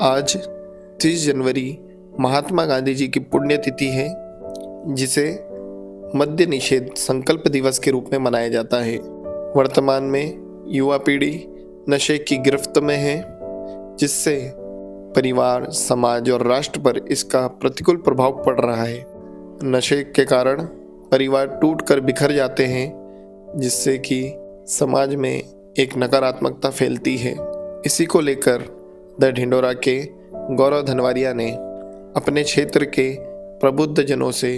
आज 30 जनवरी महात्मा गांधी जी की पुण्यतिथि है, जिसे मद्य निषेध संकल्प दिवस के रूप में मनाया जाता है। वर्तमान में युवा पीढ़ी नशे की गिरफ्त में है, जिससे परिवार, समाज और राष्ट्र पर इसका प्रतिकूल प्रभाव पड़ रहा है। नशे के कारण परिवार टूट कर बिखर जाते हैं, जिससे कि समाज में एक नकारात्मकता फैलती है। इसी को लेकर द ढिंढोरा के गौरव धनवारिया ने अपने क्षेत्र के प्रबुद्ध जनों से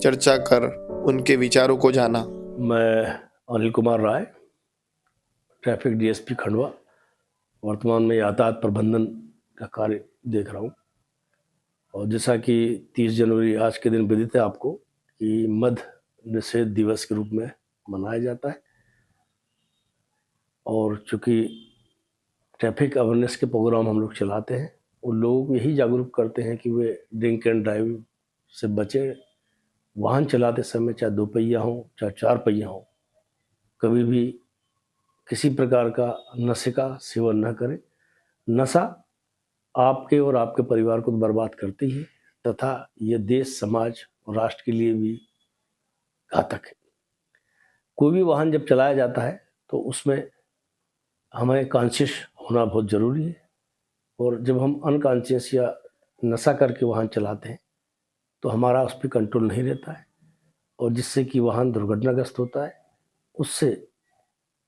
चर्चा कर उनके विचारों को जाना। मैं अनिल कुमार राय, ट्रैफिक डीएसपी खंडवा, वर्तमान में यातायात प्रबंधन का कार्य देख रहा हूँ। और जैसा कि 30 जनवरी आज के दिन विदित है आपको कि मद्य निषेध दिवस के रूप में मनाया जाता है। और चूँकि ट्रैफिक अवेयरनेस के प्रोग्राम हम लोग चलाते हैं, उन लोगों को यही जागरूक करते हैं कि वे ड्रिंक एंड ड्राइव से बचें। वाहन चलाते समय चाहे 2 पहिया हो चाहे 4 पहिया हो, कभी भी किसी प्रकार का नशे का सेवन न करें। नशा आपके और आपके परिवार को बर्बाद करती है तथा यह देश, समाज और राष्ट्र के लिए भी घातक है। कोई भी वाहन जब चलाया जाता है तो उसमें हमें कॉन्शियस होना बहुत ज़रूरी है। और जब हम अनकॉन्शियस या नशा करके वाहन चलाते हैं तो हमारा उस पर कंट्रोल नहीं रहता है, और जिससे कि वाहन दुर्घटनाग्रस्त होता है। उससे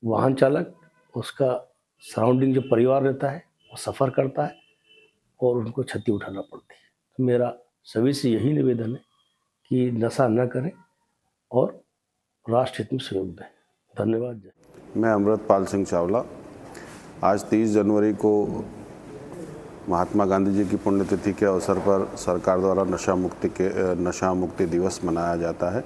वाहन चालक, उसका सराउंडिंग जो परिवार रहता है, वो सफ़र करता है और उनको क्षति उठाना पड़ती है। तो मेरा सभी से यही निवेदन है कि नशा न करें और राष्ट्र हित में सहयोग दें। धन्यवाद। मैं अमृतपाल सिंह चावला। आज 30 जनवरी को महात्मा गांधी जी की पुण्यतिथि के अवसर पर सरकार द्वारा नशा मुक्ति दिवस मनाया जाता है।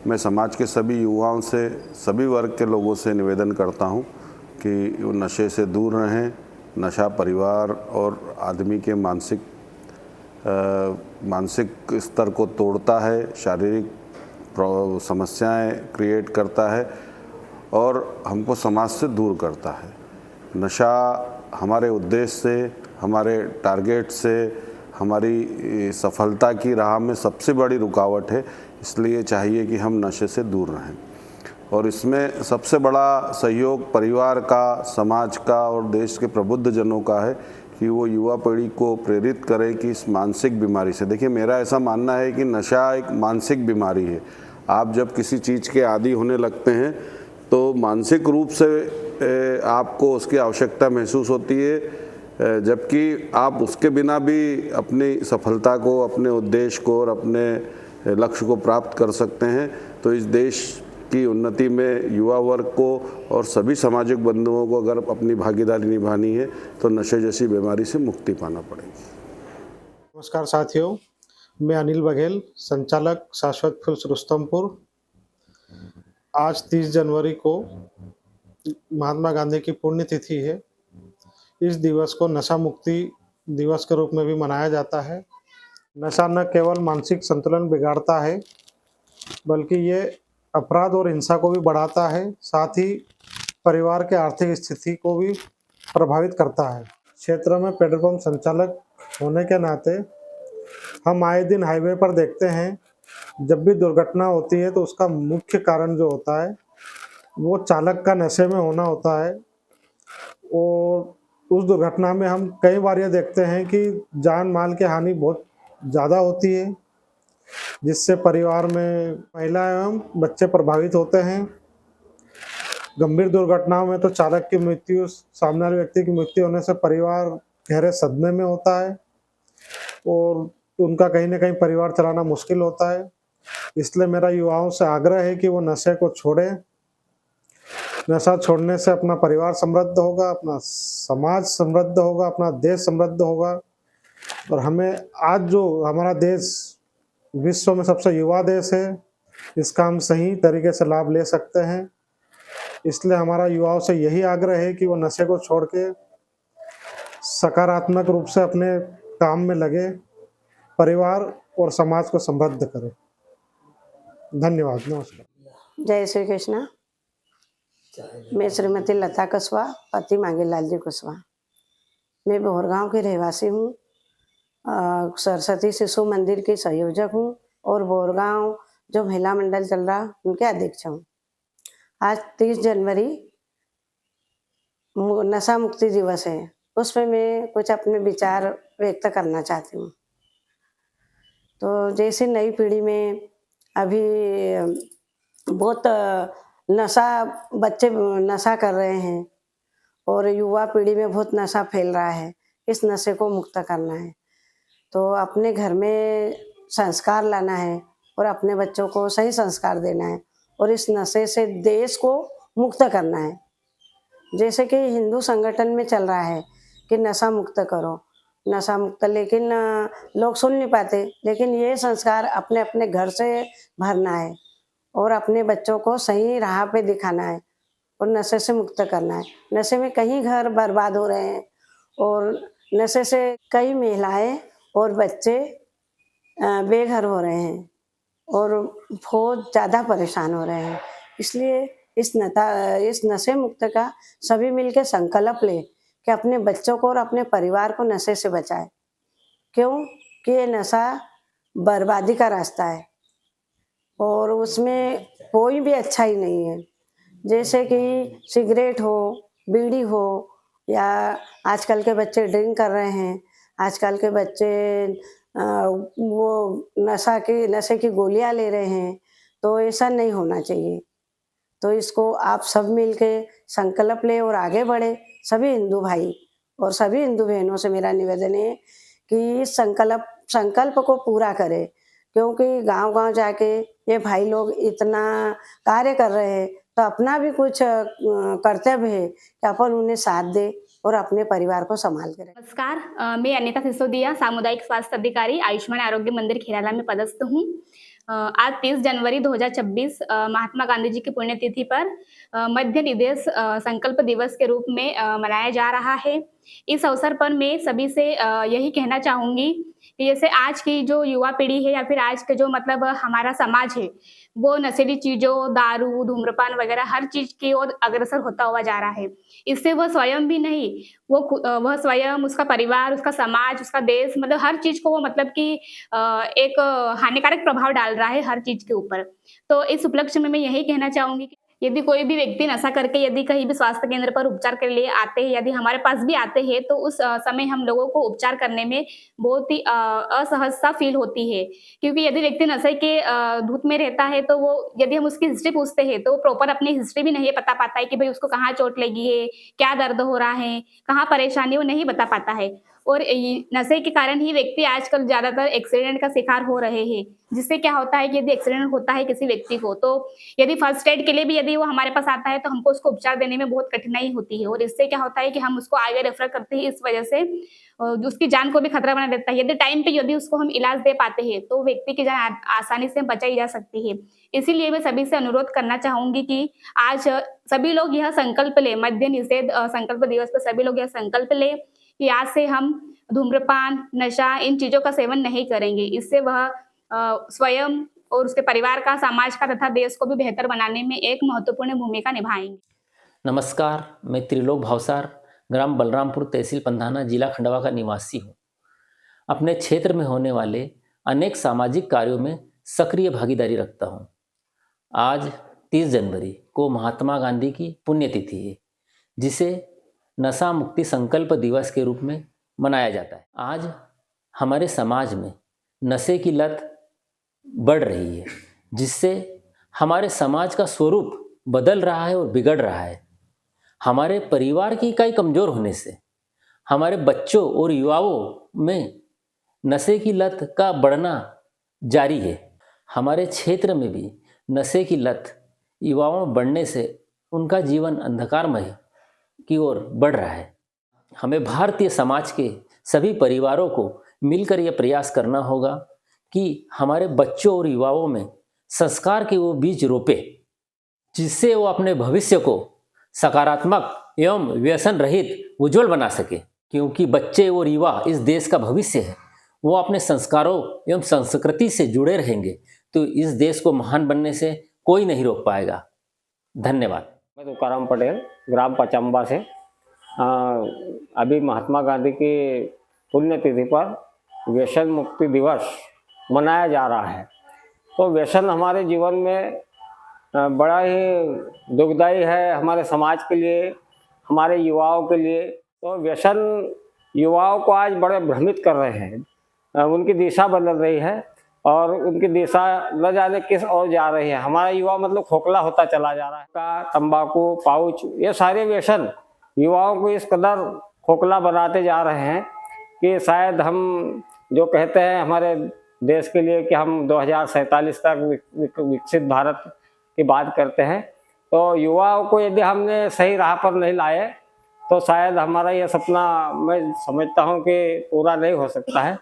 मैं समाज के सभी युवाओं से, सभी वर्ग के लोगों से निवेदन करता हूं कि वो नशे से दूर रहें। नशा परिवार और आदमी के मानसिक स्तर को तोड़ता है, शारीरिक समस्याएं क्रिएट करता है और हमको समाज से दूर करता है। नशा हमारे उद्देश्य से, हमारे टारगेट से, हमारी सफलता की राह में सबसे बड़ी रुकावट है। इसलिए चाहिए कि हम नशे से दूर रहें। और इसमें सबसे बड़ा सहयोग परिवार का, समाज का और देश के प्रबुद्ध जनों का है कि वो युवा पीढ़ी को प्रेरित करें कि इस मानसिक बीमारी से, देखिए मेरा ऐसा मानना है कि नशा एक मानसिक बीमारी है। आप जब किसी चीज़ के आदी होने लगते हैं तो मानसिक रूप से आपको उसकी आवश्यकता महसूस होती है, जबकि आप उसके बिना भी अपनी सफलता को, अपने उद्देश्य को और अपने लक्ष्य को प्राप्त कर सकते हैं। तो इस देश की उन्नति में युवा वर्ग को और सभी सामाजिक बंधुओं को अगर अपनी भागीदारी निभानी है तो नशे जैसी बीमारी से मुक्ति पाना पड़ेगी। नमस्कार साथियों, मैं अनिल बघेल, संचालक शाश्वत फूल्स रुस्तमपुर। आज 30 जनवरी को महात्मा गांधी की पुण्यतिथि है। इस दिवस को नशा मुक्ति दिवस के रूप में भी मनाया जाता है। नशा न केवल मानसिक संतुलन बिगाड़ता है, बल्कि ये अपराध और हिंसा को भी बढ़ाता है, साथ ही परिवार के आर्थिक स्थिति को भी प्रभावित करता है। क्षेत्र में पेट्रोल पंप संचालक होने के नाते हम आए दिन हाईवे पर देखते हैं, जब भी दुर्घटना होती है तो उसका मुख्य कारण जो होता है वो चालक का नशे में होना होता है। और उस दुर्घटना में हम कई बार ये देखते हैं कि जान माल की हानि बहुत ज़्यादा होती है, जिससे परिवार में महिला एवं बच्चे प्रभावित होते हैं। गंभीर दुर्घटनाओं में तो चालक की मृत्यु, सामने वाले व्यक्ति की मृत्यु होने से परिवार गहरे सदमे में होता है और उनका कहीं ना कहीं परिवार चलाना मुश्किल होता है। इसलिए मेरा युवाओं से आग्रह है कि वो नशे को छोड़ें। नशा छोड़ने से अपना परिवार समृद्ध होगा, अपना समाज समृद्ध होगा, अपना देश समृद्ध होगा। और हमें आज जो हमारा देश विश्व में सबसे युवा देश है, इसका हम सही तरीके से लाभ ले सकते हैं। इसलिए हमारा युवाओं से यही आग्रह है कि वो नशे को छोड़ के सकारात्मक रूप से अपने काम में लगे, परिवार और समाज को समृद्ध करें। धन्यवाद। नमस्कार। जय श्री कृष्ण। मैं श्रीमती लता कुशवाहा, पति मांगेलाल जी कुशवाहा। मैं बोरगांव की रहवासी हूँ। सरस्वती शिशु मंदिर की संयोजक हूँ और बोरगांव जो महिला मंडल चल रहा उनके अध्यक्ष हूँ। आज 30 जनवरी नशा मुक्ति दिवस है, उसमें मैं कुछ अपने विचार व्यक्त करना चाहती हूँ। तो जैसे नई पीढ़ी में अभी बहुत बच्चे नशा कर रहे हैं और युवा पीढ़ी में बहुत नशा फैल रहा है। इस नशे को मुक्त करना है तो अपने घर में संस्कार लाना है और अपने बच्चों को सही संस्कार देना है और इस नशे से देश को मुक्त करना है। जैसे कि हिंदू संगठन में चल रहा है कि नशा मुक्त करो, नशा मुक्त, लेकिन लोग सुन नहीं पाते। लेकिन ये संस्कार अपने अपने घर से भरना है और अपने बच्चों को सही राह पे दिखाना है और नशे से मुक्त करना है। नशे में कई घर बर्बाद हो रहे हैं और नशे से कई महिलाएं और बच्चे बेघर हो रहे हैं और बहुत ज़्यादा परेशान हो रहे हैं। इसलिए इस नशे मुक्त का सभी मिलकर संकल्प ले कि अपने बच्चों को और अपने परिवार को नशे से बचाए। क्यों कि ये नशा बर्बादी का रास्ता है और उसमें कोई भी अच्छा ही नहीं है। जैसे कि सिगरेट हो, बीड़ी हो, या आजकल के बच्चे ड्रिंक कर रहे हैं, आजकल के बच्चे वो नशे की गोलियां ले रहे हैं, तो ऐसा नहीं होना चाहिए। तो इसको आप सब मिलके संकल्प ले और आगे बढ़े। सभी हिंदू भाई और सभी हिंदू बहनों से मेरा निवेदन है कि इस संकल्प को पूरा करें, क्योंकि गांव-गांव जाके ये भाई लोग इतना कार्य कर रहे हैं तो अपना भी कुछ कर्तव्य है कि अपन उन्हें साथ दे और अपने परिवार को संभाल के रखें। नमस्कार, मैं अनिता सिसोदिया, सामुदायिक स्वास्थ्य अधिकारी, आयुष्मान आरोग्य मंदिर खेराला में पदस्थ हूँ। आज 30 जनवरी 2026 महात्मा गांधी जी की पुण्यतिथि पर मध्य निदेश संकल्प दिवस के रूप में मनाया जा रहा है। इस अवसर पर मैं सभी से यही कहना चाहूँगी कि जैसे आज की जो युवा पीढ़ी है या फिर आज के जो मतलब हमारा समाज है, वो नशीली चीज़ों, दारू, धूम्रपान वगैरह हर चीज़ की ओर अग्रसर होता हुआ जा रहा है। इससे वह स्वयं भी नहीं, वह स्वयं, उसका परिवार, उसका समाज, उसका देश, मतलब हर चीज़ को वो मतलब कि एक हानिकारक प्रभाव डाल रहा है हर चीज़ के ऊपर। तो इस उपलक्ष्य में मैं यही कहना चाहूँगी कि यदि कोई भी व्यक्ति नशा करके यदि कहीं भी स्वास्थ्य केंद्र पर उपचार के लिए आते हैं, यदि हमारे पास भी आते हैं, तो उस समय हम लोगों को उपचार करने में बहुत ही असहजता फ़ील होती है। क्योंकि यदि व्यक्ति नशे के धुत में रहता है, तो वो यदि हम उसकी हिस्ट्री पूछते हैं, तो वो प्रॉपर अपनी हिस्ट्री भी नहीं बता पाता है कि भई उसको कहाँ चोट लगी है, क्या दर्द हो रहा है, कहाँ परेशानी, वो नहीं बता पाता है। और नशे के कारण ही व्यक्ति आजकल ज़्यादातर एक्सीडेंट का शिकार हो रहे हैं। जिससे क्या होता है कि यदि एक्सीडेंट होता है किसी व्यक्ति को, तो यदि फर्स्ट एड के लिए भी यदि वो हमारे पास आता है, तो हमको उसको उपचार देने में बहुत कठिनाई होती है और इससे क्या होता है कि हम उसको आगे रेफर करते हैं। इस वजह से उसकी जान को भी खतरा बना देता है। यदि टाइम पे यदि उसको हम इलाज दे पाते हैं, तो व्यक्ति की जान आसानी से बचाई जा सकती है। इसीलिए मैं सभी से अनुरोध करना चाहूँगी कि आज सभी लोग यह संकल्प लें, मद्य निषेध संकल्प दिवस पर सभी लोग यह संकल्प लें कि आज से हम धूम्रपान, नशा, इन चीज़ों का सेवन नहीं करेंगे। इससे वह स्वयं और उसके परिवार का, समाज का तथा देश को भी बेहतर बनाने में एक महत्वपूर्ण भूमिका निभाएंगे। नमस्कार, मैं त्रिलोक भावसार, ग्राम बलरामपुर, तहसील पंधाना, जिला खंडवा का निवासी हूँ। अपने क्षेत्र में होने वाले अनेक सामाजिक कार्यों में सक्रिय भागीदारी रखता हूँ। आज 30 जनवरी को महात्मा गांधी की पुण्यतिथि है, जिसे नशा मुक्ति संकल्प दिवस के रूप में मनाया जाता है। आज हमारे समाज में नशे की लत बढ़ रही है, जिससे हमारे समाज का स्वरूप बदल रहा है और बिगड़ रहा है। हमारे परिवार की इकाई कमज़ोर होने से हमारे बच्चों और युवाओं में नशे की लत का बढ़ना जारी है। हमारे क्षेत्र में भी नशे की लत युवाओं में बढ़ने से उनका जीवन अंधकारमय की ओर बढ़ रहा है। हमें भारतीय समाज के सभी परिवारों को मिलकर यह प्रयास करना होगा कि हमारे बच्चों और युवाओं में संस्कार के वो बीज रोपे, जिससे वो अपने भविष्य को सकारात्मक एवं व्यसन रहित उज्जवल बना सके। क्योंकि बच्चे और युवा इस देश का भविष्य है। वो अपने संस्कारों एवं संस्कृति से जुड़े रहेंगे तो इस देश को महान बनने से कोई नहीं रोक पाएगा। धन्यवाद। मैं तुकाराम पटेल, ग्राम पचम्बा से। अभी महात्मा गांधी की पुण्यतिथि पर व्यसन मुक्ति दिवस मनाया जा रहा है। तो व्यसन हमारे जीवन में बड़ा ही दुखदाई है, हमारे समाज के लिए, हमारे युवाओं के लिए। तो व्यसन युवाओं को आज बड़े भ्रमित कर रहे हैं, उनकी दिशा बदल रही है और उनकी दिशा न जाने किस ओर जा रही है। हमारा युवा मतलब खोखला होता चला जा रहा है। का तंबाकू, पाउच, ये सारे व्यसन युवाओं को इस कदर खोखला बनाते जा रहे हैं कि शायद हम जो कहते हैं हमारे देश के लिए कि हम 2047 तक विकसित भारत की बात करते हैं, तो युवाओं को यदि हमने सही राह पर नहीं लाए तो शायद हमारा ये सपना मैं समझता हूँ कि पूरा नहीं हो सकता है।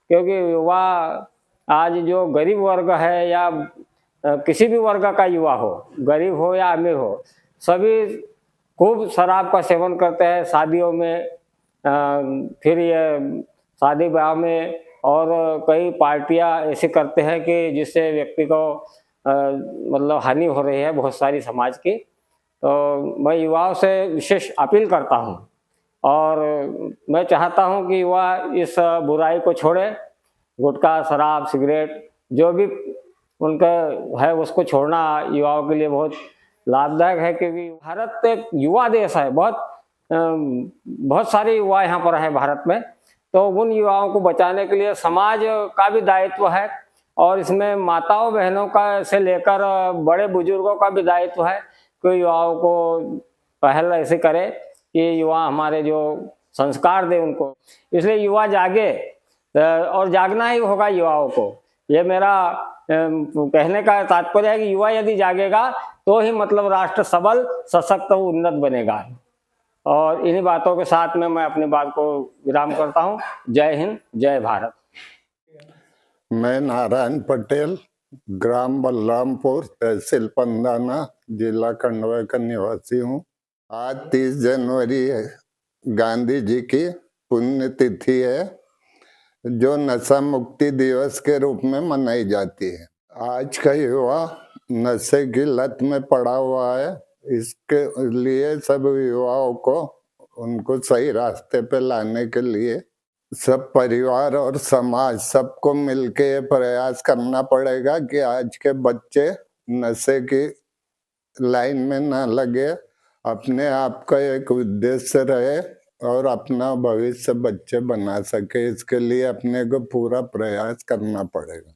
क्योंकि युवा आज जो गरीब वर्ग है या किसी भी वर्ग का युवा हो, गरीब हो या अमीर हो, सभी खूब शराब का सेवन करते हैं शादियों में, फिर ये शादी ब्याह में, और कई पार्टियां ऐसी करते हैं कि जिससे व्यक्ति को मतलब हानि हो रही है बहुत सारी समाज की। तो मैं युवाओं से विशेष अपील करता हूं और मैं चाहता हूं कि युवा इस बुराई को छोड़े। गुटखा, शराब, सिगरेट जो भी उनका है उसको छोड़ना युवाओं के लिए बहुत लाभदायक है, क्योंकि भारत एक युवा देश है। बहुत सारे युवा यहाँ पर हैं भारत में। तो उन युवाओं को बचाने के लिए समाज का भी दायित्व है और इसमें माताओं बहनों का से लेकर बड़े बुजुर्गों का भी दायित्व है कि युवाओं को पहल ऐसे करे कि युवा हमारे जो संस्कार दे उनको। इसलिए युवा जागे और जागना ही होगा युवाओं को। ये मेरा कहने का तात्पर्य है कि युवा यदि जागेगा तो ही मतलब राष्ट्र सबल, सशक्त और उन्नत बनेगा। और इन्हीं बातों के साथ में मैं अपनी बात को विराम करता हूँ। जय हिंद, जय भारत। मैं नारायण पटेल, ग्राम बलरामपुर, तहसील पंधाना, जिला खंडवा का निवासी हूँ। आज 30 जनवरी गांधी जी की पुण्यतिथि है जो नशा मुक्ति दिवस के रूप में मनाई जाती है। आज का युवा नशे की लत में पड़ा हुआ है। इसके लिए सब युवाओं को उनको सही रास्ते पे लाने के लिए सब परिवार और समाज सबको मिलके ये प्रयास करना पड़ेगा कि आज के बच्चे नशे की लाइन में ना लगे, अपने आप का एक उद्देश्य रहे और अपना भविष्य बच्चे बना सके। इसके लिए अपने को पूरा प्रयास करना पड़ेगा।